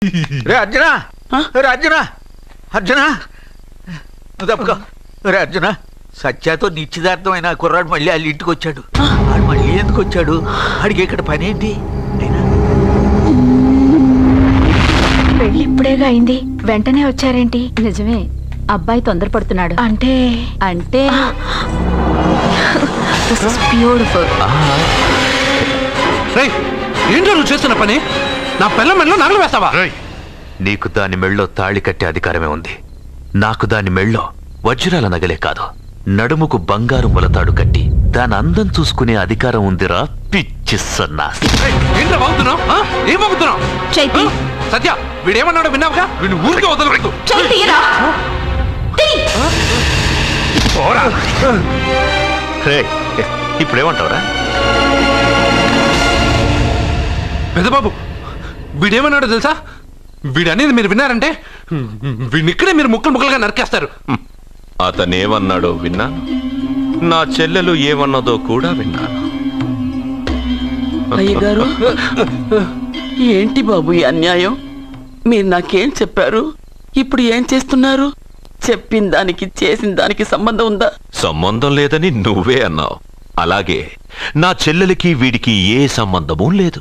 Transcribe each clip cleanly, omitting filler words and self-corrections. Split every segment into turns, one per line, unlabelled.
రే అర్జున, రే అర్జున, అర్జున తప్పుకో. రే అర్జున, సత్యాతో నిశ్చితార్థమైన కుర్రాడు మళ్ళీ వాళ్ళ ఇంటికి వచ్చాడు. వాడు మళ్ళీ ఎందుకు వచ్చాడు? వాడికి ఇక్కడ పని ఏంటి?
పెళ్ళి ఇప్పుడేగా అయింది, వెంటనే వచ్చారేంటి?
నిజమే, అబ్బాయి తొందరపడుతున్నాడు.
అంటే
అంటే
ఏంటో నువ్వు చేస్తున్న పని? నా పిల్ల మెళ్ళలో నగలు వేస్తావా?
నీకు దాని మెళ్ళో తాళి కట్టే అధికారమే ఉంది. నాకు దాని మెళ్ళో వజ్రాల నగలే కాదు, నడుముకు బంగారు మొలతాడు కట్టి దాని అందం చూసుకునే అధికారం ఉందిరా పిచ్చి సన్నాసి.
ఏంటో బాగుతున్నావు? ఏం బాగుతున్నావు? సత్య, వీడేమన్నాడో విన్నావుగా? వీడిని ఊరికే వదలకూడదు.
ఇప్పుడేమంటావురా?
పెద్దబాబు, వీడేమన్నాడో తెలుసా? వీడనేది మీరు విన్నారంటే వీడిని ఇక్కడే మీరు ముక్కలు ముక్కలుగా నరికేస్తారు.
అతనేమన్నాడో విన్నాను, నా చెల్లెలు ఏమన్నదో కూడా విన్నాను.
అయ్యగారు, ఏంటి బాబు ఈ అన్యాయం? మీరు నాకేం చెప్పారు? ఇప్పుడు ఏం చేస్తున్నారు? చెప్పిన దానికి చేసిన దానికి సంబంధం ఉందా?
సంబంధం లేదని నువ్వే అన్నావు. అలాగే నా చెల్లెలికి వీడికి ఏ సంబంధమూ లేదు.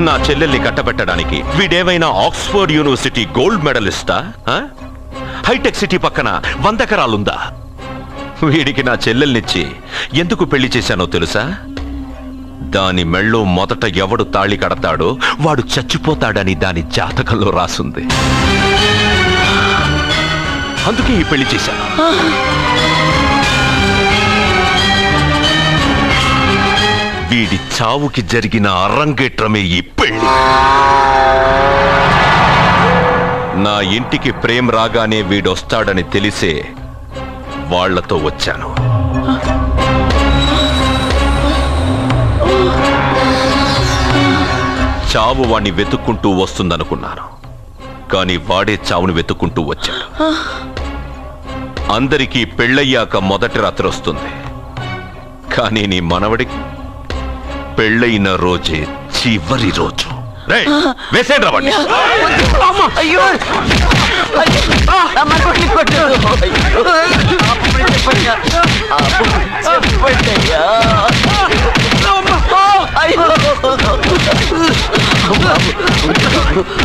నా చెల్లెల్ని కట్టబెట్టడానికి వీడేమైనా ఆక్స్ఫర్డ్ యూనివర్సిటీ గోల్డ్ మెడలిస్టా? హైటెక్ సిటీ పక్కన 100 ఎకరాలుందా? వీడికి నా చెల్లెల్నిచ్చి ఎందుకు పెళ్లి చేశానో తెలుసా? దాని మెళ్ళో మొదట ఎవడు తాళి కడతాడో వాడు చచ్చిపోతాడని దాని జాతకంలో రాసుంది. అందుకే ఈ పెళ్లి చేశాను. వీడి చావుకి జరిగిన అరంగేట్రమే ఈ పెళ్లి. నా ఇంటికి ప్రేమ్ రాగానే వీడొస్తాడని తెలిసే వాళ్లతో వచ్చాను. చావు వాణ్ణి వెతుక్కుంటూ వస్తుందనుకున్నాను, కానీ వాడే చావుని వెతుక్కుంటూ వచ్చాడు. అందరికీ పెళ్ళయ్యాక మొదటి రాత్రి వస్తుంది, కానీ నీ మనవడికి పెళ్ళైన రోజే చివరి రోజు. వేసేయండి రావండి.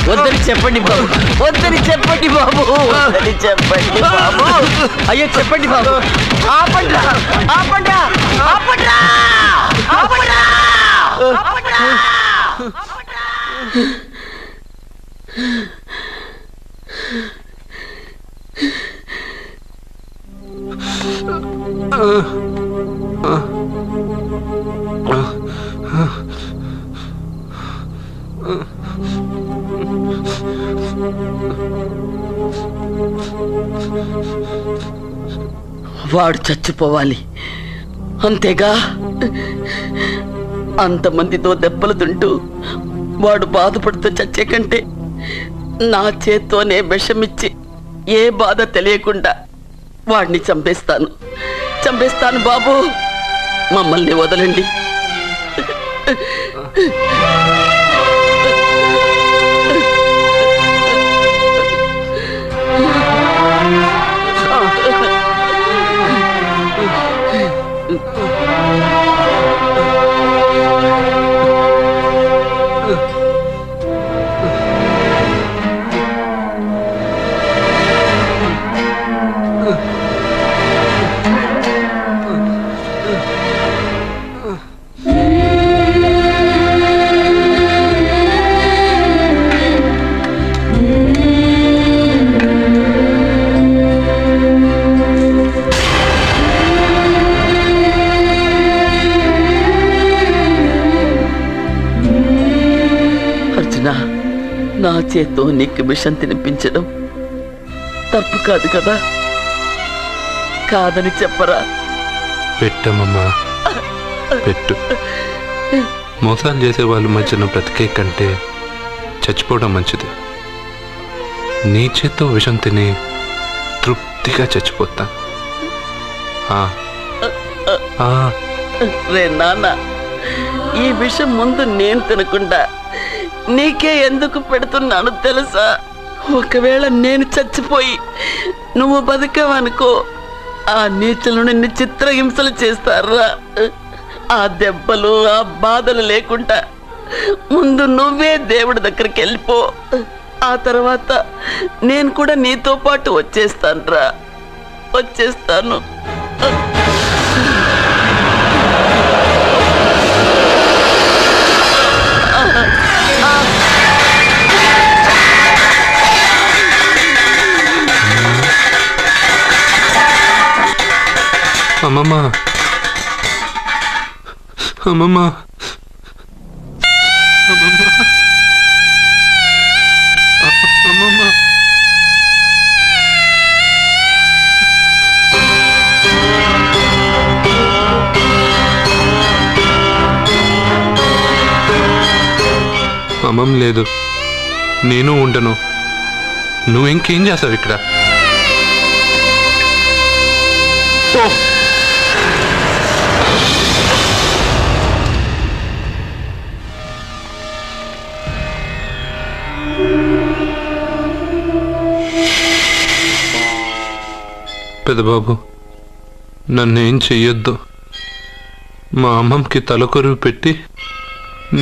వద్దని చెప్పండి బాబు, వద్దని చెప్పండి బాబు, వద్దని చెప్పండి బాబు. అయ్యో చెప్పండి బాబు. ఆపండ్రా, ఆపండ్రా, ఆపండ్రా, ఆపండ్రా, ఆపండ్రా. వాడు చచ్చిపోవాలి అంతేగా. అంతమందితో దెబ్బలు తింటూ వాడు బాధపడుతూ చచ్చే కంటే నా చేత్తోనే విషమిచ్చి ఏ బాధ తెలియకుండా వాడిని చంపేస్తాను, చంపేస్తాను బాబు. మమ్మల్ని వదలండి. నా చేత్తో నీకు విషం తినిపించడం తప్పు కాదు కదా? కాదని చెప్పరా?
పెట్టమ్మా, పెట్టు. మోసాలు చేసే వాళ్ళ మధ్యన బ్రతికే కంటే చచ్చిపోవడం మంచిది. నీ చేత్తో విషం తిని తృప్తిగా చచ్చిపోతా.
రే నాన్న, ఈ విషం ముందు నేను తినకుండా నీకే ఎందుకు పెడుతున్నాను తెలుసా? ఒకవేళ నేను చచ్చిపోయి నువ్వు బతికావనుకో, ఆ నీచులు నిన్ను చిత్రహింసలు చేస్తారా? ఆ దెబ్బలు ఆ బాధలు లేకుండా ముందు నువ్వే దేవుడి దగ్గరికి వెళ్ళిపో. ఆ తర్వాత నేను కూడా నీతో పాటు వచ్చేస్తానురా, వచ్చేస్తాను.
అమ్మమ్మ, అమ్మమ్మ, అమ్మమ్మ, అమ్మమ్మ లేదు, నేను ఉండను. నువ్వు ఇంకేం చేస్తావు ఇక్కడ? పెద్దబాబు, నన్నేం చెయ్యొద్దు. మా అమ్మమ్మకి తలకొరువు పెట్టి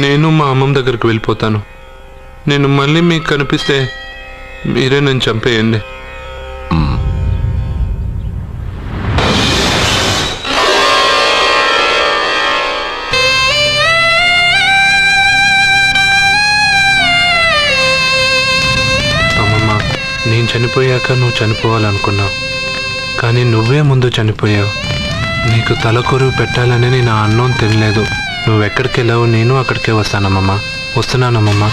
నేను మా అమ్మమ్మ దగ్గరికి వెళ్ళిపోతాను. నేను మళ్ళీ మీకు కనిపిస్తే మీరే నన్ను చంపేయండి. అమ్మమ్మ, నేను చనిపోయాక నువ్వు చనిపోవాలనుకున్నావు, కానీ నువ్వే ముందు చనిపోయావు. నీకు తలకొరువు పెట్టాలని నేను ఆ అన్నం తినలేదు. నువ్వెక్కడికి వెళ్ళావు, నేను అక్కడికే వస్తానమ్మమ్మ. వస్తున్నానమ్మమ్మ.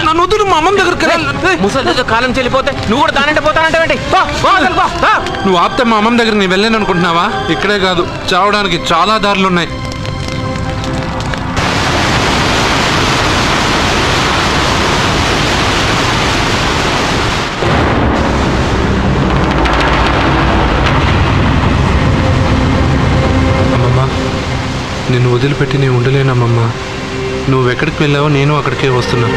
నన్ను వద్దు, మా అమ్మమ్మ దగ్గరికి
ముసలి కాలం చెల్లిపోతే నువ్వు కూడా దానంటే పోతానంటే
నువ్వు ఆపితే మా అమ్మమ్మ దగ్గర నేను వెళ్ళాను అనుకుంటున్నావా? ఇక్కడే కాదు, చావడానికి చాలా దారులు ఉన్నాయి. నిన్ను వదిలిపెట్టి నేను ఉండలేనమ్మమ్మ. నువ్వెక్కడికి వెళ్ళావో నేను అక్కడికే వస్తున్నా.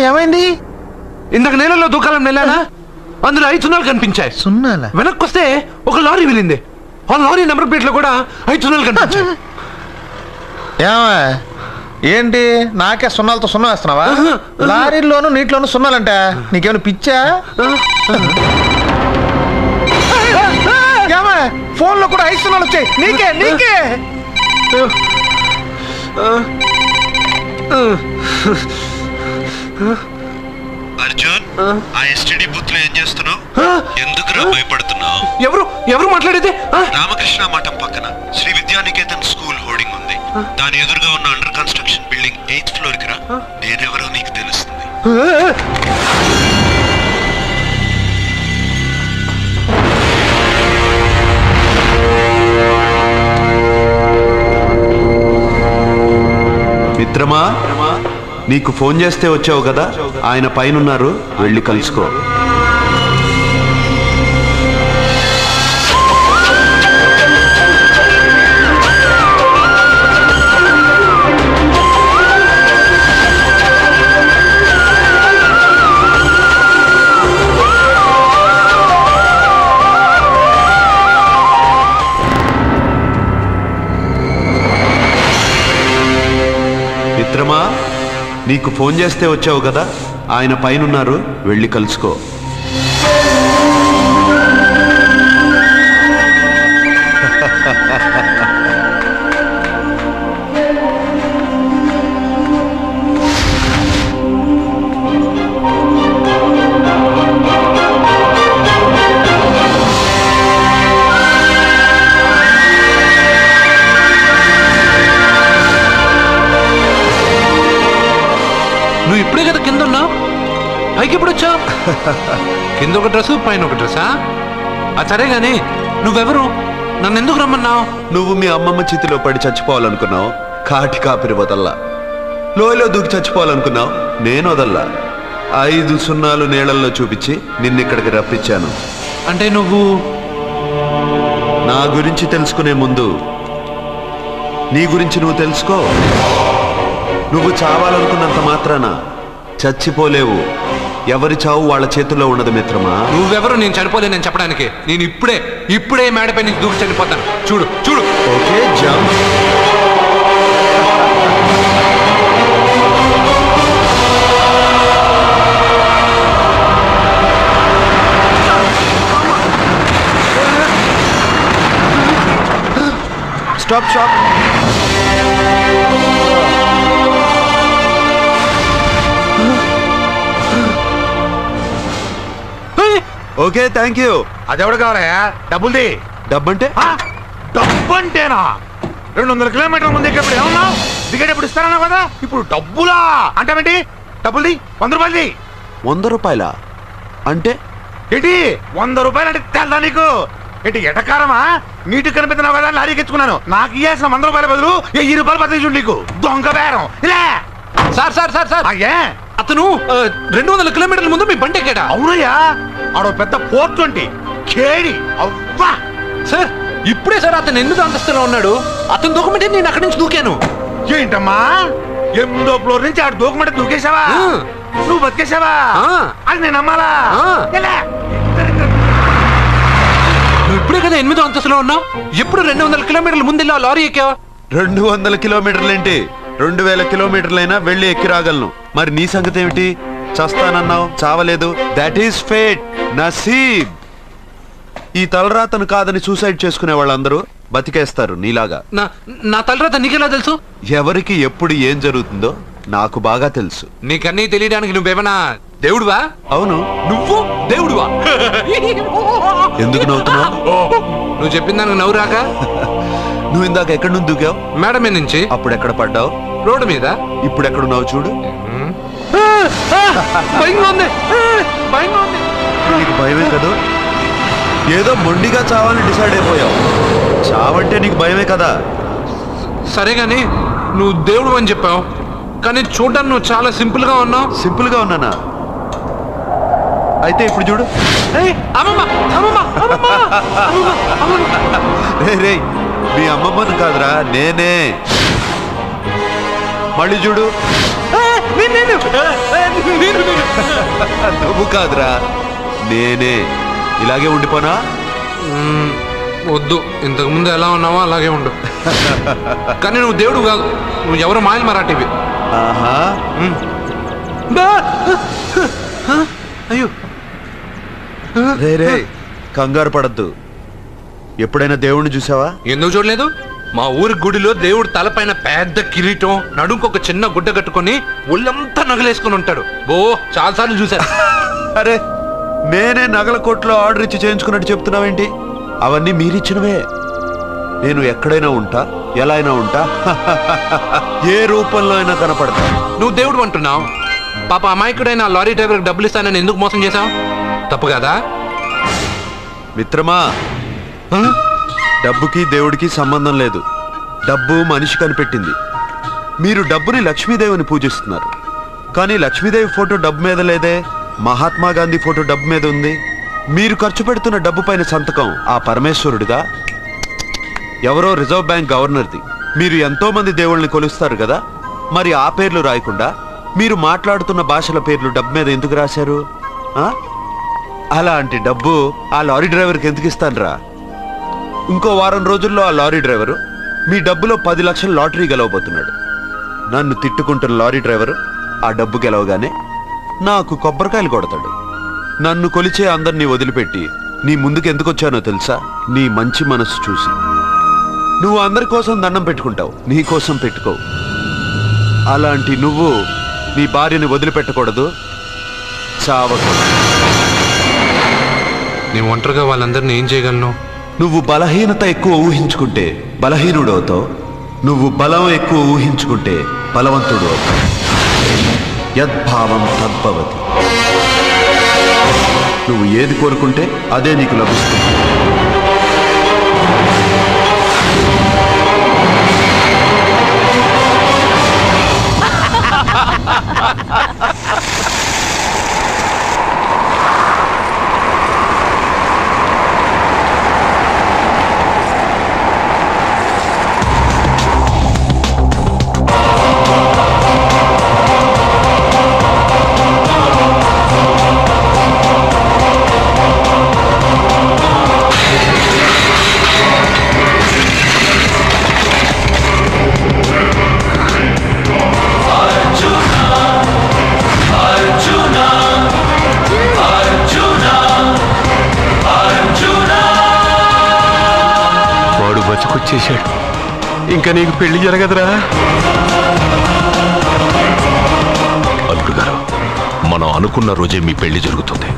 ఏమైంది? ఇందాక నేలలో దూకాలని వెళ్ళానా, అందులో 5 సున్నాలు కనిపించాయి. సున్నాల వెనక్కి వస్తే ఒక లారీ వెళ్ళింది. ఆ లారీ నెంబర్ ప్లేట్ లో కూడా 5 సున్నాలు కనిపించాయి.
ఏంటి నాకే సున్నాలతో సున్నా వేస్తున్నావా? లారీల్లోనూ నీటిలోనూ సున్నాలంట. నీకేమైనా పిచ్చా? ఫోన్ లో కూడా 5 సున్నాలు వచ్చాయి. నీకే
అర్జున్, ఆ ఎస్టీడీ బూత్ లో ఏం చేస్తున్నావు? ఎందుకు భయపడుతున్నావు?
ఎవరు మాట్లాడేది?
రామకృష్ణ మఠం పక్కన శ్రీ విద్యానికేతన్ స్కూల్ హోర్డింగ్ ఉంది. దాని ఎదురుగా ఉన్న under construction building 8th floor కి రా. నేనెవరో నీకు తెలుస్తుంది.
మిత్రమా, నీకు ఫోన్ చేస్తే వచ్చావు కదా, ఆయన పైనున్నారు, వెళ్ళి కలుసుకో. మిత్రమా, నీకు ఫోన్ చేస్తే వచ్చావు కదా, ఆయన పైనున్నారు, వెళ్ళి కలుసుకో.
పైకి ఎప్పుడు వచ్చావు? కింద ఒక డ్రెస్ పైన ఒక డ్రెస్సా? సరే గాని నువ్వెవరు? నన్ను ఎందుకు రమ్మన్నావు?
నువ్వు మీ అమ్మమ్మ చేతిలో పడి చచ్చిపోవాలనుకున్నావు, కాటి కాపిరి వదల్లా. లోయలో దూకి చచ్చిపోవాలనుకున్నావు, నేను వదల్లా. 5 సున్నాలు నీళ్ళల్లో చూపించి నిన్నిక్కడికి రప్పించాను.
అంటే నువ్వు
నా గురించి తెలుసుకునే ముందు నీ గురించి నువ్వు తెలుసుకో. నువ్వు చావాలనుకున్నంత మాత్రాన చచ్చిపోలేవు. ఎవరి చావు వాళ్ళ చేతుల్లో ఉండదు మిత్రమా.
నువ్వెవరు నేను చనిపోలేనని చెప్పడానికి? నేను ఇప్పుడే మేడపై నుంచి దూకి చనిపోతాను. చూడు చూడు.
Okay, jump. Stop stop. Okay, thank you.
అదెవడు కావాలయా? డబ్బుల్ది.
డబ్బంటే?
డబ్బు అంటేనా? 200 కిలోమీటర్ల ముందు ఎక్కడ ఏమన్నావు? దిగేటప్పుడు ఇస్తానన్నావు కదా, ఇప్పుడు డబ్బులా అంటావేంటి? డబ్బుల్ది 100 రూపాయలది.
100 రూపాయలా? అంటే
ఏంటి 100 రూపాయలు అంటే తెల్దా నీకు? ఏంటి ఎటకారమా? నీటికి కనిపిస్తున్నావు కదా లారీకి ఎత్తుకున్నాను. నాకు ఇయ్యాల్సిన 100 రూపాయల బదులు 1000 రూపాయలు బదిలీ నీకు. దొంగ బేరం. ఇలా
సార్
అయ్యే,
అతను 200 కిలోమీటర్ల ముందు మీ బండి ఎక్కాడా?
అవునయ్యా, ఆడో పెద్ద 420 కేడి. అవ్వా
సార్, ఇప్పుడే సార్ అతను 8వ అంతస్తులో ఉన్నాడు. అతను దూకమంటే నేను అక్కడి నుంచి దూకాను.
ఏంటమ్మా 8వ ఫ్లోర్ నుంచి ఆడు దూకమంటే దూకేశావా? నువ్వు బతికేశావా? అది నేను నమ్మాలా?
నువ్వు ఇప్పుడే కదా 8వ అంతస్తులో ఉన్నావు. ఎప్పుడు 200 కిలోమీటర్ల ముందు లారీ ఎక్కావా?
200 కిలోమీటర్లేంటి? 2000 కిలోమీటర్లైనా వెళ్ళి ఎక్కి రాగలను. మరి నీ సంగతి ఏమిటి? చస్తానన్నావు, చావలేదు. That is fate, నసీబ్. ఈ తలరాతను కాదని సూసైడ్ చేసుకునే వాళ్ళందరూ బతికేస్తారు నీలాగా.
నా తలరాత నీకెలా తెలుసు?
ఎవరికి ఎప్పుడు ఏం జరుగుతుందో నాకు బాగా తెలుసు.
నీకన్నీ తెలియడానికి నువ్వేమన్నా దేవుడువా?
అవును.
నువ్వు దేవుడువా?
ఎందుకు నవ్వుతున్నావు?
నువ్వు చెప్పిన దానికి నవ్వు రాక?
నువ్వు ఇందాక ఎక్కడి నుంచి దూకావు?
మేడ మీద నుంచి.
అప్పుడు ఎక్కడ పడ్డావు?
రోడ్డు మీద.
ఇప్పుడు ఎక్కడున్నావు చూడు. నీకు భయమే కదా? ఏదో మొండిగా చావాలని డిసైడ్ అయిపోయావు. చావంటే నీకు భయమే కదా?
సరే గాని నువ్వు దేవుడు అని చెప్పావు, కానీ చూడడానికి నువ్వు చాలా సింపుల్ గా ఉన్నావు.
సింపుల్ గా ఉన్నానా? అయితే ఇప్పుడు చూడు. రే, మీ అమ్మమ్మను కాదురా, నేనే. మళ్ళీ చూడు. నువ్వు కాదురా, నేనే. ఇలాగే ఉండిపోనా?
వద్దు, ఇంతకు ముందు ఎలా ఉన్నావో అలాగే ఉండు. కానీ నువ్వు దేవుడు కాదు, నువ్వు ఎవరో మాయలు మరాఠీవి.
ఆహా.
అయ్యో,
రే కంగారు పడద్దు. ఎప్పుడైనా దేవుణ్ణి చూసావా?
ఎందుకు చూడలేదు? మా ఊరి గుడిలో దేవుడు తలపైన పెద్ద కిరీటం, నడుంకొక చిన్న గుడ్డ కట్టుకుని ఒళ్ళంతా నగలేసుకుని ఉంటాడు. చాలాసార్లు చూశాను.
అరే, నేనే నగల కొట్లో ఆర్డర్ ఇచ్చి చేయించుకున్నట్టు చెప్తున్నావేంటి? అవన్నీ మీరిచ్చినవే. నేను ఎక్కడైనా ఉంటా, ఎలా అయినా ఉంటా, ఏ రూపంలో అయినా కనపడతా.
నువ్వు దేవుడు అంటున్నావు. పాప అమాయకుడైన లారీ డ్రైవర్కి డబ్బులు ఇస్తానని ఎందుకు మోసం చేశావు? తప్పు కదా
మిత్రమా? డబ్బుకి దేవుడికి సంబంధం లేదు. డబ్బు మనిషి కనిపెట్టింది. మీరు డబ్బుని లక్ష్మీదేవిని పూజిస్తున్నారు, కానీ లక్ష్మీదేవి ఫోటో డబ్బు మీద లేదే. మహాత్మా గాంధీ ఫోటో డబ్బు మీద ఉంది. మీరు ఖర్చు పెడుతున్న డబ్బు పైన సంతకం ఆ పరమేశ్వరుడిదా, ఎవరో రిజర్వ్ బ్యాంక్ గవర్నర్ది? మీరు ఎంతో మంది దేవుళ్ళని కొలుస్తారు కదా, మరి ఆ పేర్లు రాయకుండా మీరు మాట్లాడుతున్న భాషల పేర్లు డబ్బు మీద ఎందుకు రాశారు? అలాంటి డబ్బు ఆ లారీ డ్రైవర్కి ఎందుకు ఇస్తానురా? ఇంకో వారం రోజుల్లో ఆ లారీ డ్రైవరు మీ డబ్బులో 10 లక్షల లాటరీ గెలవబోతున్నాడు. నన్ను తిట్టుకుంటున్న లారీ డ్రైవరు ఆ డబ్బు గెలవగానే నాకు కొబ్బరికాయలు కొడతాడు. నన్ను కొలిచే అందరినీ వదిలిపెట్టి నీ ముందుకు ఎందుకు వచ్చానో తెలుసా? నీ మంచి మనసు చూసి. నువ్వు అందరి కోసం దండం పెట్టుకుంటావు, నీ కోసం పెట్టుకోవు. అలాంటి నువ్వు నీ భార్యని వదిలిపెట్టకూడదు, చావకూడదు.
నీ ఒంటరిగా వాళ్ళందరినీ ఏం చేయగలను?
నువ్వు బలహీనత ఎక్కువ ఊహించుకుంటే బలహీనుడు అవుతావు. నువ్వు బలం ఎక్కువ ఊహించుకుంటే బలవంతుడు అవుతావు. యద్భావం తద్భవతి. నువ్వు ఏది కోరుకుంటే అదే నీకు లభిస్తుంది.
చేశాడు. ఇంకా నీకు పెళ్లి జరగదురా.
అల్లుడు గారు, మనం అనుకున్న రోజే మీ పెళ్లి జరుగుతుంది.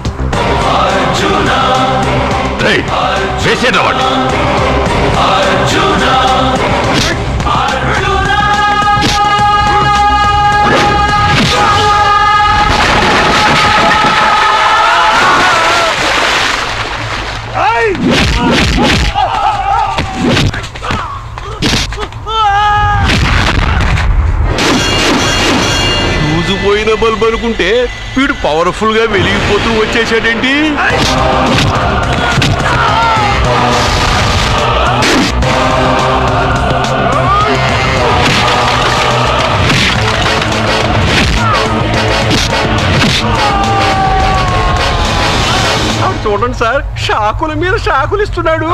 వేసేనా వాడిని? పోయిన బల్బ్ అనుకుంటే వీడు పవర్ఫుల్ గా వెలిగిపోతూ వచ్చేసాడేంటి?
చూడండి సార్, షాకుల మీద షాకులు ఇస్తున్నాడు.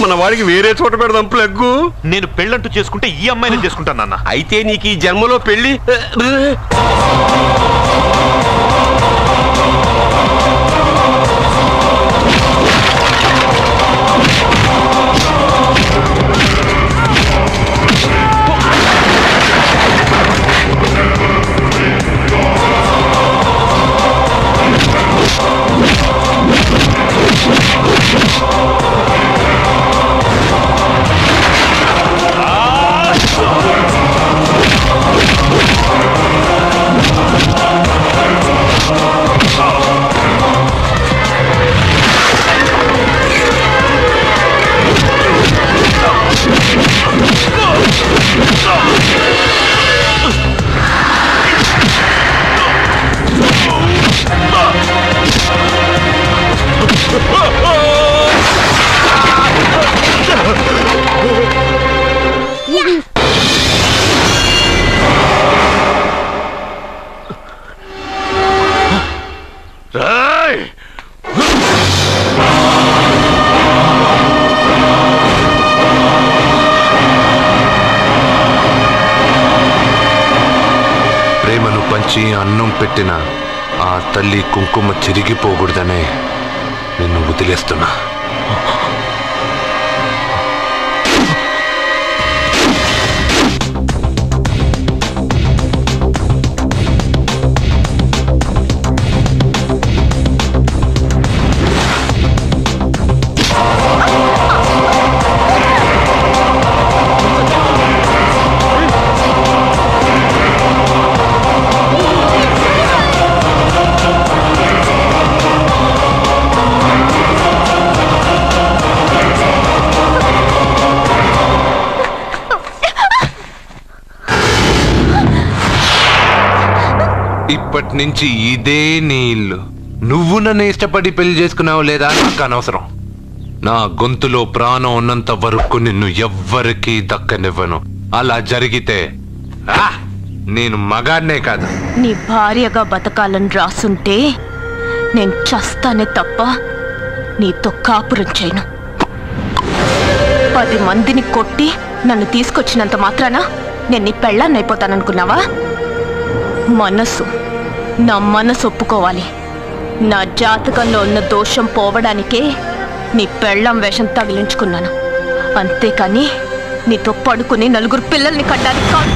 మన వాడికి వేరే చోట పెడదాం ప్లగ్గు.
నేను పెళ్ళంటూ చేసుకుంటే ఈ అమ్మాయిని చేసుకుంటాను నాన్న.
అయితే నీకు ఈ జన్మలో పెళ్లి.
ప్రేమను పంచి అన్నం పెట్టిన ఆ తల్లి కుంకుమ చిరిగిపోకూడదనే నిన్ను వదిలేస్తున్నా. ఇప్పటి నుంచి ఇదే నీ ఇల్లు. నువ్వు నన్ను ఇష్టపడి పెళ్లి చేసుకున్నావు లేదా నాకు అనవసరం. నా గొంతులో ప్రాణం ఉన్నంత వరకు నిన్ను ఎవ్వరికీ దక్కనివ్వను. అలా జరిగితే నేను మగాడినే కాదు,
నీ భార్యగా బతకాలని రాసుంటే నేను చస్తానే తప్ప నీతో కాపురం చేయను. 10 మందిని కొట్టి నన్ను తీసుకొచ్చినంత మాత్రాన నేను నీ పెళ్ళాన్ని అయిపోతాననుకున్నావా? నా మనసు ఒప్పుకోవాలి. నా జాతకంలో ఉన్న దోషం పోవడానికే నీ పెళ్ళం వేషం తగిలించుకున్నాను. అంతేకాని నీతో పడుకుని నలుగురు పిల్లల్ని కట్టడానికి కాదు.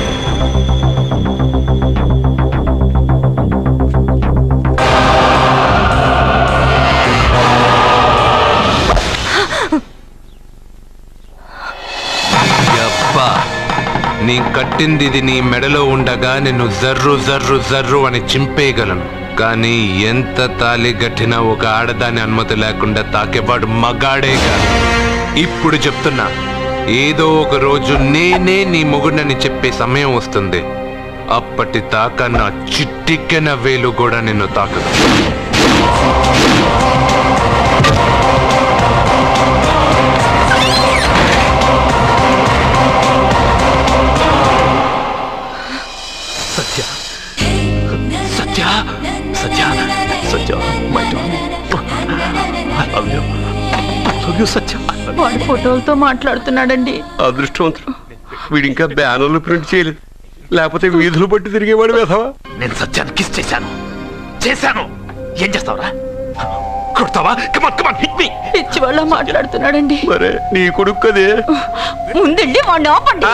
నీ కట్టింది ఇది నీ మెడలో ఉండగా నిన్ను జర్రు జర్రు జర్రు అని చింపేయగలను. కానీ ఎంత తాళి గట్టినా ఒక ఆడదాని అనుమతి లేకుండా తాకేవాడు మగాడేగా. ఇప్పుడు చెప్తున్నా, ఏదో ఒక రోజు నేనే నీ మొగుడని చెప్పే సమయం వస్తుంది. అప్పటిదాకా నా చిట్టిక్కెన వేలు కూడా నిన్ను తాకదు.
వాడు ఫోటోలతో మాట్లాడుతున్నాడండి.
అదృష్టవంతుడు, వీడింకా బ్యానర్లు ప్రింట్ చేయలేదు, లేకపోతే వీధులు పట్టి తిరిగేవాడు వేధవా.
నేను సత్యాన్ని కిస్ చేశాను. ఏం చేస్తావురా? కొడతావా? కమాన్ కమాన్ హిట్ మీ.
పిచ్చి వాళ్ళ మాట్లాడుతున్నాడండి.
మరే నీ కొడుకు కదే.
ముందండి వాడిని ఆపండి.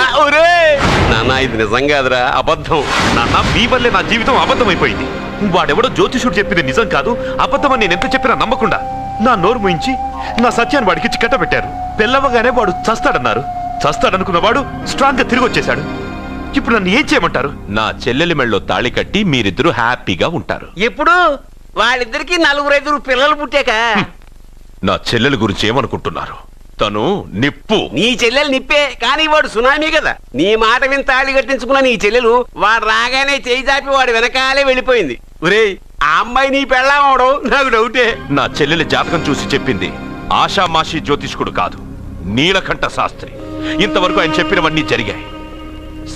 నాన్న, ఇది నిజం కాదురా, అబద్ధం. నాన్న, మీ వల్లే నా జీవితం అబద్ధం అయిపోయింది. వాడెవడో జ్యోతిషుడు చెప్పింది నిజం కాదు, అబద్ధం అని నేను ఎంత చెప్పినా నమ్మకుండా నా నోరు మూయించి నా సత్యాన్ని వాడికిచ్చి కట్టబెట్టారు. పెళ్ళవగానే వాడు చస్తాడన్నారు. చస్తాడనుకున్న వాడు స్ట్రాంగ్ గా తిరిగి వచ్చేశాడు. ఇప్పుడు నన్ను ఏం చేయమంటారు? నా చెల్లెలి మెళ్ళలో తాళి కట్టి మీరిద్దరూ హ్యాపీగా ఉంటారు.
ఎప్పుడు? వాళ్ళిద్దరికి 4-5 పిల్లలు పుట్టాక.
నా చెల్లెలి గురించి ఏమనుకుంటున్నారు? తను నిప్పు.
నీ చెల్లెలు నిప్పే, కానీ వాడు సునామీ కదా. నీ మాట విని తాళి కట్టించుకున్న నీ చెల్లెలు వాడు రాగానే చేయి చాపి వాడు వెనకాలే వెళ్ళిపోయింది. ఒరేయ్, ఆ అమ్మాయి నీ పెళ్ళాం అవడం నాకు డౌటే.
నా చెల్లెలి జాతకం చూసి చెప్పింది ఆషామాషి జ్యోతిష్కుడు కాదు, నీలకంఠ శాస్త్రి. ఇంతవరకు ఆయన చెప్పినవన్నీ జరిగాయి.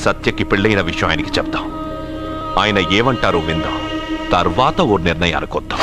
సత్యకి పెళ్ళైన విషయం ఆయనకి చెప్తాం. ఆయన ఏమంటారో విందాం, తర్వాత ఓ నిర్ణయానికి వద్దాం.